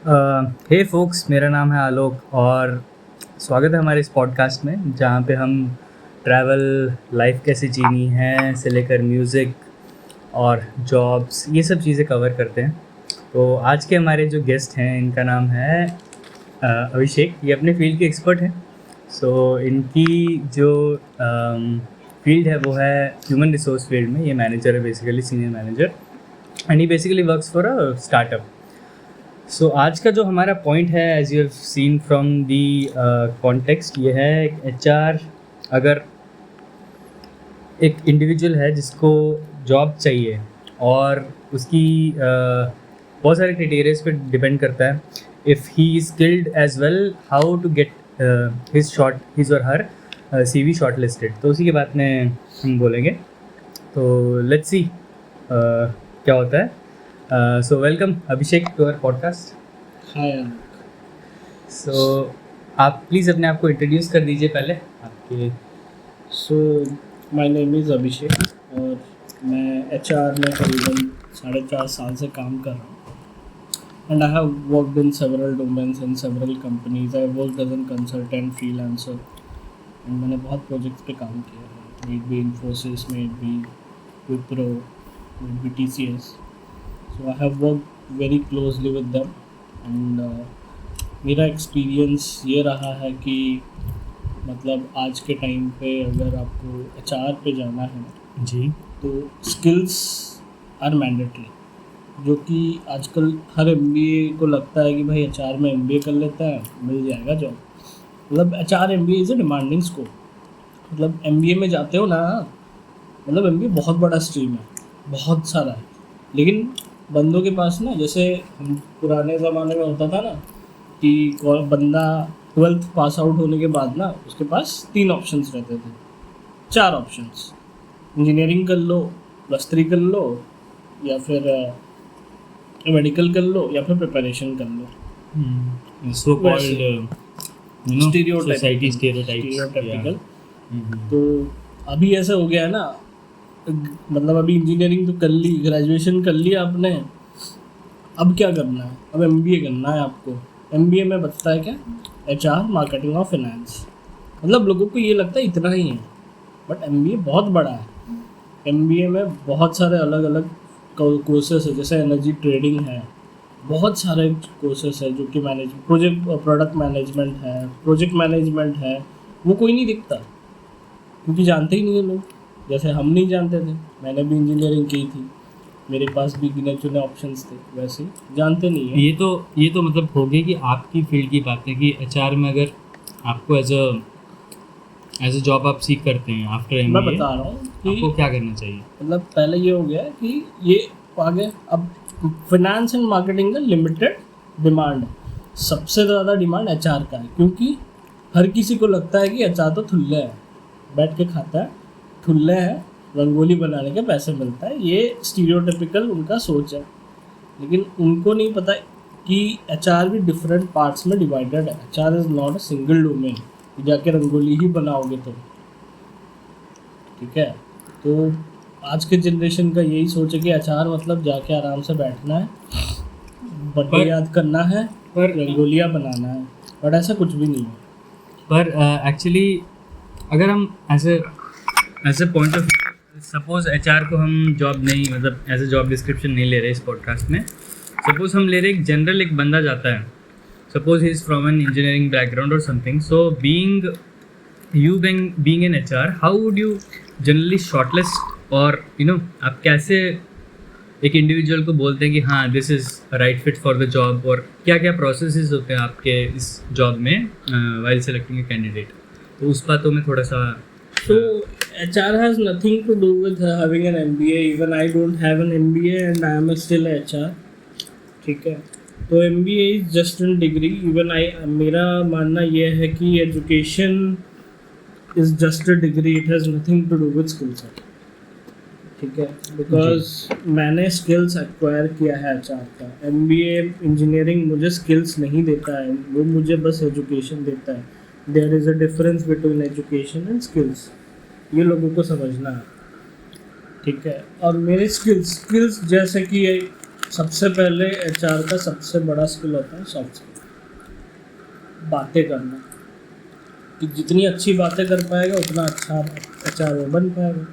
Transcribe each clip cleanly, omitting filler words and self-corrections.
हे focus, मेरा नाम है आलोक और स्वागत है हमारे इस पॉडकास्ट में जहाँ पे हम ट्रैवल, लाइफ कैसे जीनी है से लेकर म्यूज़िक और जॉब्स, ये सब चीज़ें कवर करते हैं। तो आज के हमारे जो गेस्ट हैं इनका नाम है अभिषेक। ये अपने फील्ड के एक्सपर्ट हैं। सो इनकी जो फील्ड है वो है ह्यूमन रिसोर्स फील्ड में। ये मैनेजर है, basically senior manager, and he basically works for a startup. So आज का जो हमारा पॉइंट है, as you have seen from the context, ये है एचआर। अगर एक इंडिविजुअल है जिसको जॉब चाहिए और उसकी बहुत सारे क्राइटेरियाज पे डिपेंड करता है। If he is skilled as well, how to get his or her CV short listed. तो उसी के बारे में हम बोलेंगे। तो लेट्स सी क्या होता है। So welcome Abhishek to our podcast. Hi. So आप प्लीज़ अपने आप को इंट्रोड्यूस कर दीजिए पहले आपके। सो माय नेम इज़ अभिषेक और मैं HR में करीबन 4.5 साल से काम कर रहा हूँ। And I have worked in several domains in several companies. I worked as an consultant, freelancer, and मैंने बहुत प्रोजेक्ट्स पे काम किया है। May it be Infosys, may it be Wipro, may it be TCS. So I have worked very closely with them and मेरा experience ये रहा है कि मतलब आज के टाइम पे अगर आपको HR पे जाना है जी, तो स्किल्स आर मैंडेटरी, जो कि आजकल हर MBA को लगता है कि भाई HR में MBA कर लेता है मिल जाएगा जॉब। मतलब HR MBA is a demanding scope. मतलब MBA में जाते हो ना, मतलब MBA बहुत बड़ा स्ट्रीम है, बहुत सारा है, लेकिन बंदों के पास ना, जैसे हम पुराने ज़माने में होता था ना कि बंदा 12th पास आउट होने के बाद ना उसके पास 3 ऑप्शंस रहते थे, 4 ऑप्शंस। इंजीनियरिंग कर लो, +3 कर लो, या फिर मेडिकल कर लो, या फिर प्रिपरेशन कर लो। so called society stereotypical. तो अभी ऐसा हो गया है ना, मतलब अभी इंजीनियरिंग तो कर ली, ग्रेजुएशन कर लिया आपने, अब क्या करना है? अब MBA करना है आपको। MBA में बचता है क्या? HR, मार्केटिंग और फाइनेंस। मतलब लोगों को ये लगता है इतना ही है, बट MBA बहुत बड़ा है। MBA में बहुत सारे अलग अलग कोर्सेस है, जैसे एनर्जी ट्रेडिंग है, बहुत सारे कोर्सेस है जो कि प्रोडक्ट मैनेजमेंट है, प्रोजेक्ट मैनेजमेंट है। वो कोई नहीं दिखता क्योंकि जानते ही नहीं है लोग। जैसे हम नहीं जानते थे, मैंने भी इंजीनियरिंग की थी, मेरे पास भी गिने चुने ऑप्शंस थे, वैसे ही जानते नहीं है। ये तो मतलब हो गई कि आपकी फील्ड की बात है कि HR में अगर आपको एज अ जॉब आप सीख करते हैं आफ्टर MBA, मैं बता रहा हूँ कि आपको क्या करना चाहिए। मतलब पहले ये हो गया कि ये आगे अब फाइनेंस एंड मार्केटिंग का लिमिटेड डिमांड है। सबसे ज़्यादा डिमांड HR का है, क्योंकि हर किसी को लगता है कि HR तो थुल्ले है, बैठ के खाता है, ठुल्ले हैं, रंगोली बनाने के पैसे मिलता है। ये स्टीरियोटाइपिकल उनका सोच है, लेकिन उनको नहीं पता कि HR भी डिफरेंट पार्ट्स में डिवाइडेड है। HR is not a single domain. जाके रंगोली ही बनाओगे तो ठीक है। तो आज के जनरेशन का यही सोच है कि HR मतलब जाके आराम से बैठना है, बर्थडे याद करना है, पर रंगोलियाँ बनाना है, बट ऐसा कुछ भी नहीं है। पर एक्चुअली अगर हम as a point of suppose HR को हम जॉब नहीं, मतलब एज ए जॉब डिस्क्रिप्शन नहीं ले रहे इस पॉडकास्ट में। सपोज हम ले रहे एक जनरल, एक बंदा जाता है, suppose he is from an engineering background और something. So being an HR, how would you generally shortlist, और आप कैसे एक इंडिविजुअल को बोलते हैं कि हाँ this is right fit for the job, और क्या क्या प्रोसेसेस होते हैं आपके इस जॉब में वाइल सेलेक्टिंग ए कैंडिडेट। तो उस बातों में थोड़ा सा। So HR has nothing to do with having an MBA. Even I don't have an MBA and I am still HR. ठीक है। तो MBA is just a degree. Even मेरा मानना ये है कि education is just a degree. It has nothing to do with skill set. ठीक है, because मैंने skills acquire किया है HR का। MBA इंजीनियरिंग मुझे skills नहीं देता है, वो मुझे बस education देता है। There is a difference between education and skills. ये लोगों को समझना है, ठीक है। और मेरे स्किल्स जैसे कि सबसे पहले एचआर का सबसे बड़ा स्किल होता है सॉफ्ट स्किल, बातें करना। कि जितनी अच्छी बातें कर पाएगा उतना अच्छा एचआर में बन पाएगा।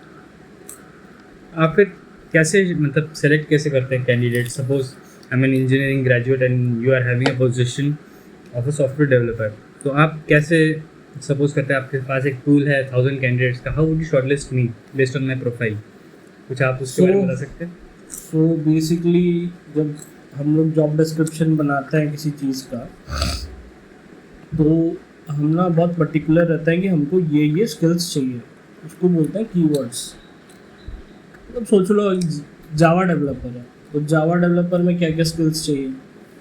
आप फिर कैसे मतलब सेलेक्ट कैसे करते हैं candidate? Suppose I am an engineering graduate and you are having a position of a software developer, तो आप कैसे सपोज करते हैं आपके पास एक टूल है 1000 कैंडिडेट्स का, how would you shortlist me based on my profile? कुछ आप उसके बारे में बता सकते हैं? सो बेसिकली जब हम लोग जॉब डिस्क्रिप्शन बनाते हैं किसी चीज़ का, तो हम ना बहुत पर्टिकुलर रहता है कि हमको ये स्किल्स चाहिए। उसको बोलते हैं कीवर्ड्स। मतलब सोच लो जावा डेवलपर है, तो जावा डेवलपर में क्या क्या स्किल्स चाहिए?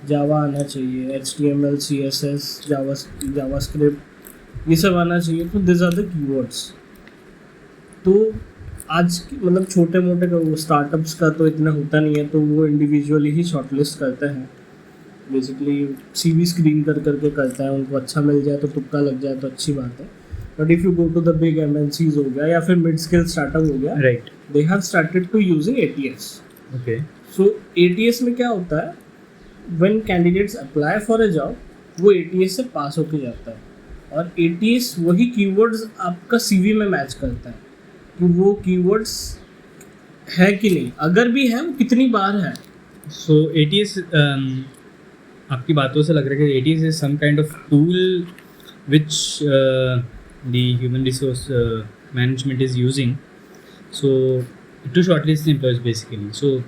जावा आना चाहिए, HTML CSS जावास्क्रिप्ट ये सब आना चाहिए। तो दिस आर द कीवर्ड्स। तो आज मतलब छोटे मोटे स्टार्टअप्स का तो इतना होता नहीं है, तो वो इंडिविजुअली ही शॉर्टलिस्ट करते हैं। बेसिकली CV स्क्रीन करके करता है, उनको अच्छा मिल जाए तो तुक्का लग जाए तो अच्छी बात है। But if you go to the big MNCs हो गया या फिर मिड स्केल स्टार्टअप हो गया, right, they have started to using ATS। Okay. So ATS में क्या होता है, when candidates apply for a job, वो ATS से पास होके जाता है और ATS वही कीवर्ड्स आपका CV में मैच करता है कि वो कीवर्ड्स है कि नहीं, अगर भी है वो कितनी बार है। सो ATS, आपकी बातों से लग रहा है कि ATS is some kind of tool which the human resource management is using so to shortlist the employees basically. So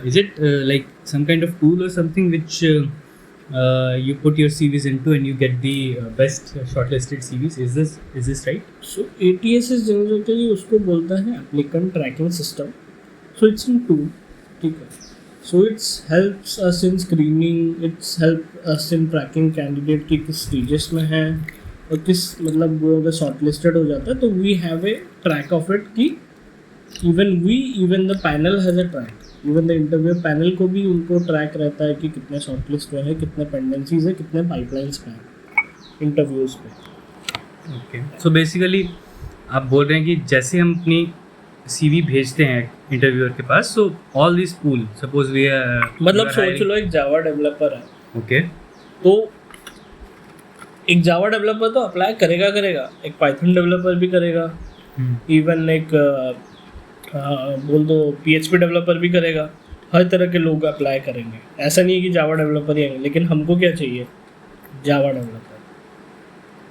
is it like some kind of tool or something which you put your CVs into and you get the best shortlisted CVs? Is this right? So ATS is generally उसको बोलता है applicant tracking system. So it's in tool, ठीक है। So it's helps us in screening, it's help us in tracking candidate की किस stages में है और किस मतलब वो अगर शॉर्टलिस्टेड हो जाता है तो we have a track of it कि even the panel has a track, even the interview panel को भी उनको ट्रैक रहता है कि कितने शॉर्टलिस्ट हुए हैं, कितने पेंडेंसीज है, कितने पाइपलाइंस पे हैं इंटरव्यूज़ पे। ओके, सो बेसिकली आप बोल रहे हैं कि जैसे हम अपनी CV भेजते हैं इंटरव्यूअर के पास, so all this pool suppose we मतलब सोच लो एक जावा डेवलपर है, ओके, तो एक जावा डेवलपर तो अप्लाई करेगा, एक पाइथन डेवलपर भी करेगा, इवन एक बोल दो PHP डेवलपर भी करेगा। हर तरह के लोग अप्लाई करेंगे, ऐसा नहीं है कि जावा डेवलपर ही आएंगे। लेकिन हमको क्या चाहिए? Java developer.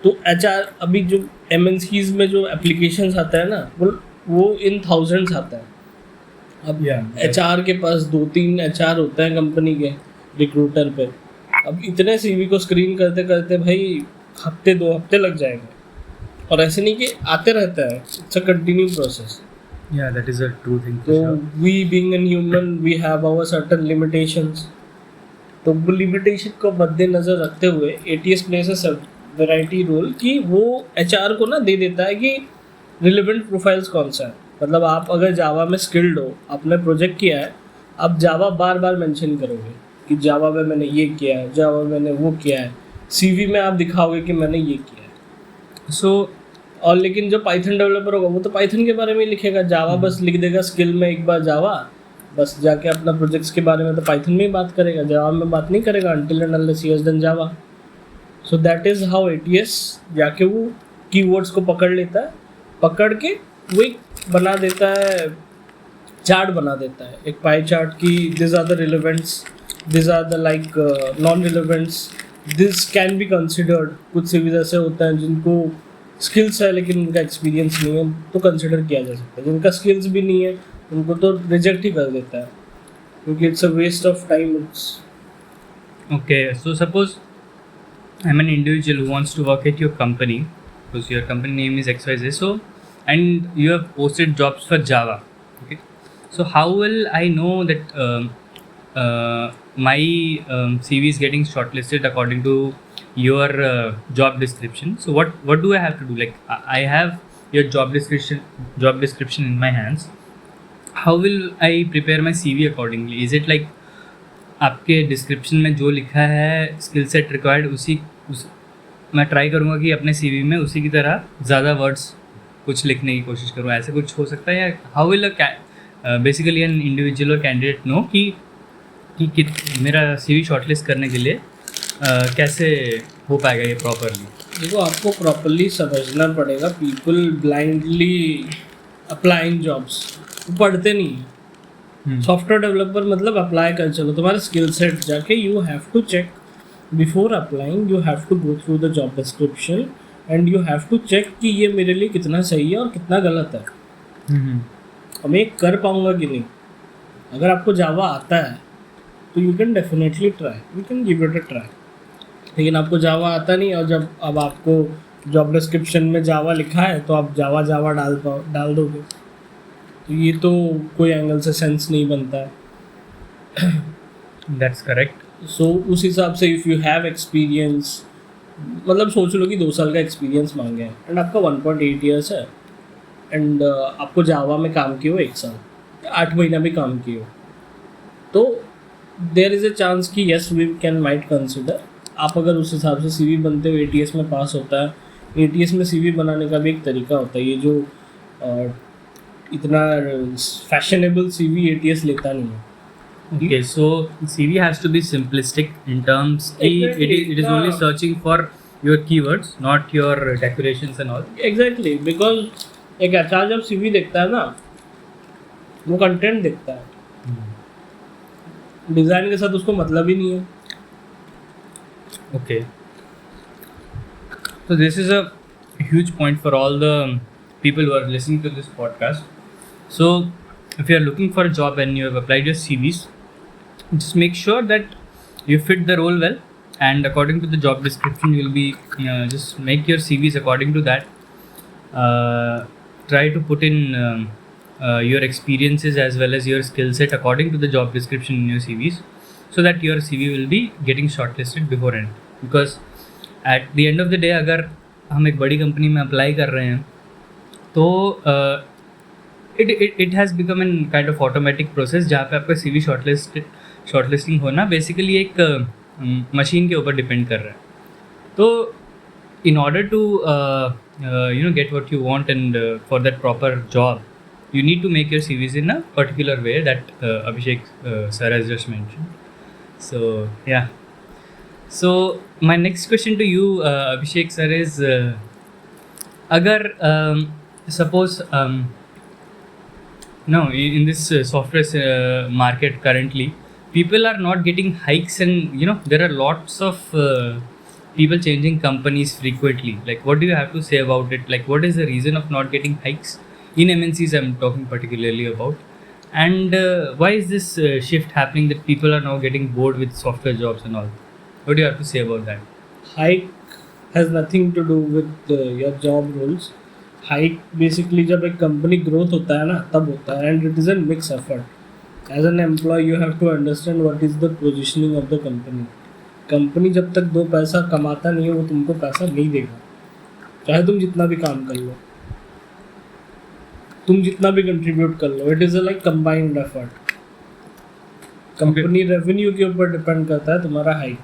तो HR अभी जो MNCs में जो एप्लीकेशंस आता है ना, वो इन थाउजेंड्स आता है। अब HR के पास 2-3 HR होते हैं कंपनी के रिक्रूटर पे। अब इतने CV को स्क्रीन करते करते भाई 2 हफ्ते लग जाएंगे, और ऐसे नहीं कि आते रहता है, it's a continue process. Yeah, that is a true thing. तो we being a human, we have our certain limitations। तो वो लिमिटेशन को मद्देनजर रखते हुए ATS plays a variety role कि वो HR को ना दे देता है कि रिलेवेंट प्रोफाइल्स कौन सा है। मतलब आप अगर जावा में स्किल्ड हो, आपने प्रोजेक्ट किया है, आप जावा बार बार मेंशन करोगे कि जावा में मैंने ये किया है, जावा में मैंने वो किया है। CV में आप दिखाओगे कि मैंने ये किया है। सो और लेकिन जो पाइथन डेवलपर होगा वो तो पाइथन के बारे में ही लिखेगा, जावा बस लिख देगा स्किल में एक बार जावा, बस जाके अपना प्रोजेक्ट्स के बारे में तो पाइथन में ही बात करेगा, जावा में बात नहीं करेगा until and unless he has done Java. So that is how ATS जाके वो कीवर्ड्स को पकड़ लेता है, पकड़ के वो एक बना देता है, चार्ट बना देता है, एक पाई चार्ट की this are the रिलेवेंट्स, this are the like non रिलेवेंट्स, this can be considered. कुछ सीवीज ऐसे होते हैं जिनको स्किल्स है लेकिन उनका एक्सपीरियंस नहीं है, तो कंसिडर किया जा सकता है। जिनका स्किल्स भी नहीं है उनको तो रिजेक्ट ही कर देता है, क्योंकि it's a waste of time. Okay, so suppose I'm an individual who wants to work at your company, because your company name is XYZ, so and you have posted jobs for Java. Okay, so how will I know that my CV is getting shortlisted according to your job description? So what do I have to do? Like I have your job description in my hands. How will I prepare my CV accordingly? Is it like आपके description में जो लिखा है skill set required उस मैं try करूँगा कि अपने CV में उसी की तरह ज़्यादा वर्ड्स कुछ लिखने की कोशिश करूँ, ऐसे कुछ हो सकता है? या how will basically an individual और कैंडिडेट नो कि कि मेरा सीवी शॉर्टलिस्ट करने के लिए कैसे हो पाएगा ये प्रॉपरली? देखो, आपको प्रॉपरली समझना पड़ेगा। पीपल ब्लाइंडली अप्लाइंग जॉब्स, वो पढ़ते नहीं है। सॉफ्टवेयर डेवलपर मतलब अप्लाई कर चलो, तुम्हारा स्किल सेट जाके you have to check before applying, you have to go through the job description and you have to check कि ये मेरे लिए कितना सही है और कितना गलत है, और मैं कर पाऊँगा कि नहीं। अगर आपको जावा आता है तो you can definitely try, you can give it a try. लेकिन आपको जावा आता नहीं, और जब अब आपको जॉब डिस्क्रिप्शन में जावा लिखा है तो आप जावा जावा डाल दोगे, तो ये तो कोई एंगल से सेंस नहीं बनता है। That's correct. सो उस हिसाब से इफ़ यू हैव एक्सपीरियंस, मतलब सोच लो कि 2 साल का एक्सपीरियंस मांगे हैं एंड आपका 1.8 ईयर्स है, एंड आपको जावा में काम किए हो 1 साल, 8 महीना भी काम किए हो, तो देयर इज़ अ चांस कि yes we can might consider. आप अगर उस हिसाब से सीवी बनते हो, एटीएस में पास होता है, एटीएस में सीवी बनाने का भी एक तरीका होता है। ये जो इतना फैशनेबल सीवी एटीएस लेता नहीं है। Okay, so CV has to be simplistic in terms कि it is only searching for your keywords, not your decorations and all. Exactly, because एक एचआर जब सीवी देखता है ना, वो कंटेंट देखता है, डिज़ाइन के साथ उसको मतलब ही नहीं है। Okay. So this is a huge point for all the people who are listening to this podcast. So if you are looking for a job and you have applied your CVs, just make sure that you fit the role well, and according to the job description you'll be just make your CVs according to that. Try to put in your experiences as well as your skill set according to the job description in your CVs, so that your CV will be getting shortlisted before end. Because at the end of the day अगर हम एक बड़ी company में apply कर रहे हैं तो it has become an kind of automatic process जहाँ पे आपका CV शॉर्टलिस्टिंग होना बेसिकली एक मशीन के ऊपर डिपेंड कर रहा है। तो in order to get what you want and for that proper job, you need to make your CVs in a particular way that Abhishek sir has just mentioned. So yeah. So my next question to you, Abhishek sir, is agar suppose in this software market currently, people are not getting hikes, and there are lots of people changing companies frequently. Like, what do you have to say about it? Like, what is the reason of not getting hikes in MNCs? I'm talking particularly about, and why is this shift happening that people are now getting bored with software jobs and all? What do you have to say about that? Hike has nothing to do with your job roles. Hike basically जब एक company growth होता है ना, तब होता है, and it is an mix effort. As an employ you have to understand what is the positioning of the company. Company जब तक 2 पैसा कमाता नहीं है, वो तुमको पैसा नहीं देगा, चाहे तुम जितना भी काम कर लो, तुम जितना भी कंट्रीब्यूट कर लो। It is a like combined effort. Company revenue के ऊपर डिपेंड करता है तुम्हारा हाइक,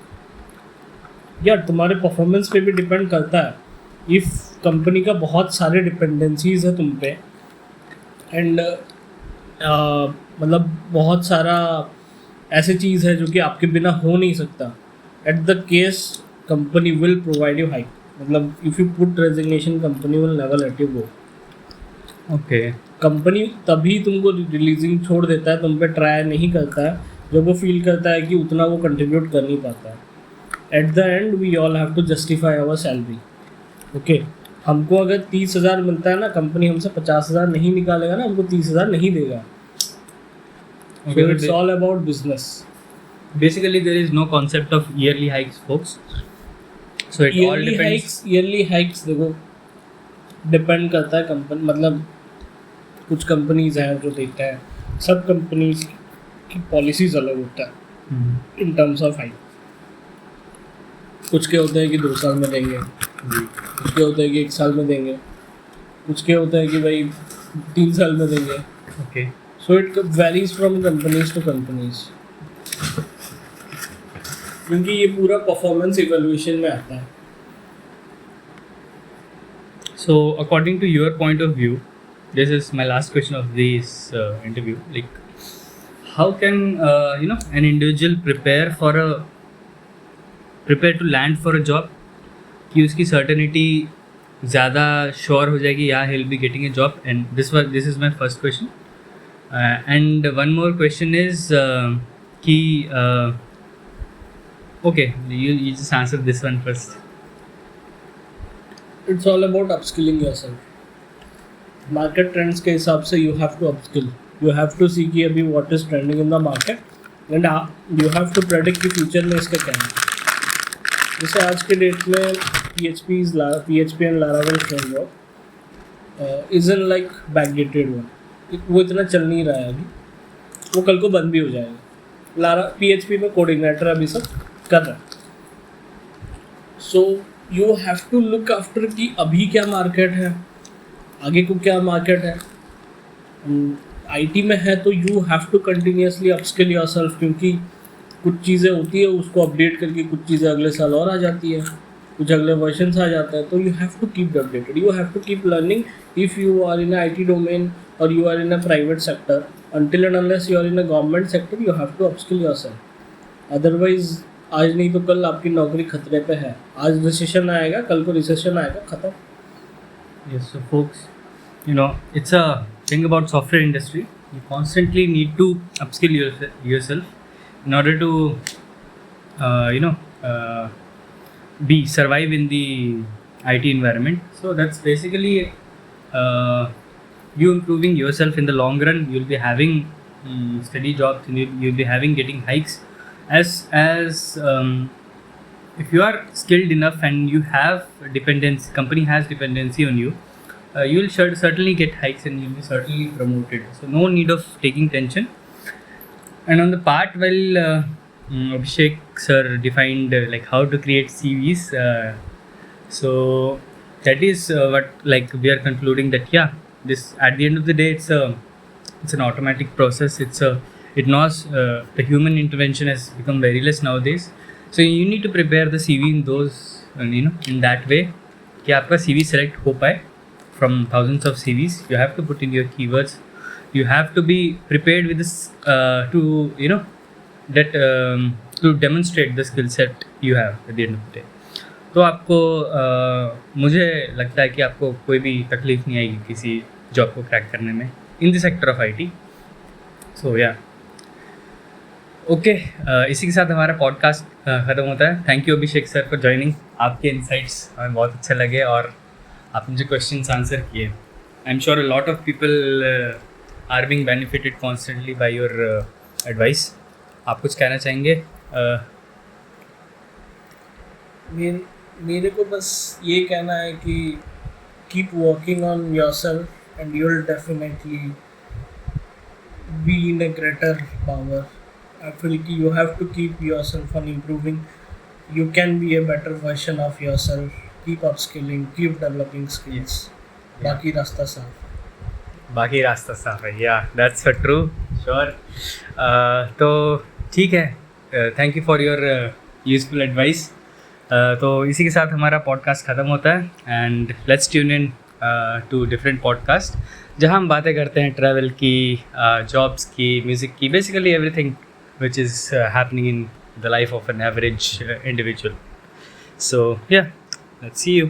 या तुम्हारे परफॉर्मेंस पे भी डिपेंड करता है। इफ़ कंपनी का बहुत सारे डिपेंडेंसीज है तुम पे, एंड मतलब बहुत सारा ऐसे चीज़ है जो कि आपके बिना हो नहीं सकता, at the case company will provide you hike. मतलब if you put resignation, company will never let you go. Okay. Company तभी तुमको रिलीजिंग छोड़ देता है, तुम पे ट्राई नहीं करता है, जब वो फील करता है कि उतना वो कंट्रीब्यूट कर नहीं पाता है। At the end we all have to justify our salary. Okay, हमको अगर 30,000 मिलता है ना, कंपनी हमसे 50,000 नहीं निकालेगा ना, हमको 30,000 नहीं देगा। So it's all about business. Basically, there is no concept of yearly hikes, folks. So it all depends. Yearly hikes देखो डिपेंड करता है कंपनी, मतलब कुछ कंपनीज हैं जो देते हैं, सब कंपनीज की पॉलिसीज अलग होता है इन टर्म्स ऑफ हाइक। कुछ के होते हैं कि 2 साल में देंगे, कुछ के होते हैं कि 1 साल में देंगे, कुछ के होते हैं कि भाई 3 साल में देंगे। Okay. So it varies from companies to companies, क्योंकि ये पूरा परफॉर्मेंस इवैल्यूएशन में आता है। So according to your point of view, this is my last question of this interview. Like, how can an individual prepare to land for a job कि उसकी certainty ज़्यादा sure हो जाएगी, या he'll be getting a job. And this is my first question. And one more question is कि okay, you just answer this one first. It's all about upskilling yourself. Market trends के हिसाब से you have to upskill. You have to see कि अभी what is trending in the market and you have to predict कि future में इसका क्या है. जैसे आज के डेट में PHP and Laravel framework isn't like backdated one. वो इतना चल नहीं रहा है अभी, वो कल को बंद भी हो जाएगा. PHP में कोड इग्नाइटर अभी सब कर रहा है. So you have to look after कि अभी क्या मार्केट है, आगे को क्या मार्केट है. IT में है तो you have to continuously upskill yourself, क्योंकि कुछ चीज़ें होती है उसको अपडेट करके कुछ चीज़ें अगले साल और आ जाती है, कुछ अगले वर्जन्स आ जाता है. तो you have to keep updated, you have to keep learning. If you are in IT domain और you are in a private sector, until and unless you are in a government sector, you have to upskill yourself. Otherwise आज नहीं तो कल आपकी नौकरी खतरे पे है. आज रिसेशन आएगा, कल को रिसेशन आएगा, खत्म. Yes, so folks, it's a thing about software industry. You constantly need to upskill yourself in order to survive in the IT environment. So that's basically you improving yourself in the long run. You'll be having steady jobs, and you'll be getting hikes as if you are skilled enough and you have dependency, company has dependency on you, you'll certainly get hikes and you'll be certainly promoted. So no need of taking tension. And on the part, Abhishek sir defined like how to create CVs. So that is what we are concluding that this at the end of the day it's an automatic process. It knows the human intervention has become very less nowadays. So you need to prepare the CV in those in that way कि आपका CV select हो पाए from thousands of CVs. You have to put in your keywords. You have to be prepared with this to demonstrate the skill set you have at the end of the day. तो आपको मुझे लगता है कि आपको कोई भी तकलीफ नहीं आएगी किसी जॉब को क्रैक करने में in the sector of IT. So okay, इसी के साथ हमारा पॉडकास्ट ख़त्म होता है. Thank you Abhishek sir for joining. आपके इनसाइट्स हमें बहुत अच्छे लगे और आपने जो क्वेश्चंस आंसर किए, I am sure a lot of people are being benefited constantly by your advice. आप कुछ कहना चाहेंगे? मेरे को बस ये कहना है कि keep working on yourself and you will definitely be in a greater power. I feel कि you have to keep yourself on improving. You can be a better version of yourself. Keep upskilling, keep developing skills. बाकी रास्ता साफ है. Yeah, that's so true. Sure. तो ठीक है. Thank you for your useful advice. तो इसी के साथ हमारा पॉडकास्ट ख़त्म होता है. And let's tune in to different podcast जहाँ हम बातें करते हैं ट्रैवल की, जॉब्स की, म्यूज़िक की, basically everything which is happening in the life of an average individual. So yeah, let's see you.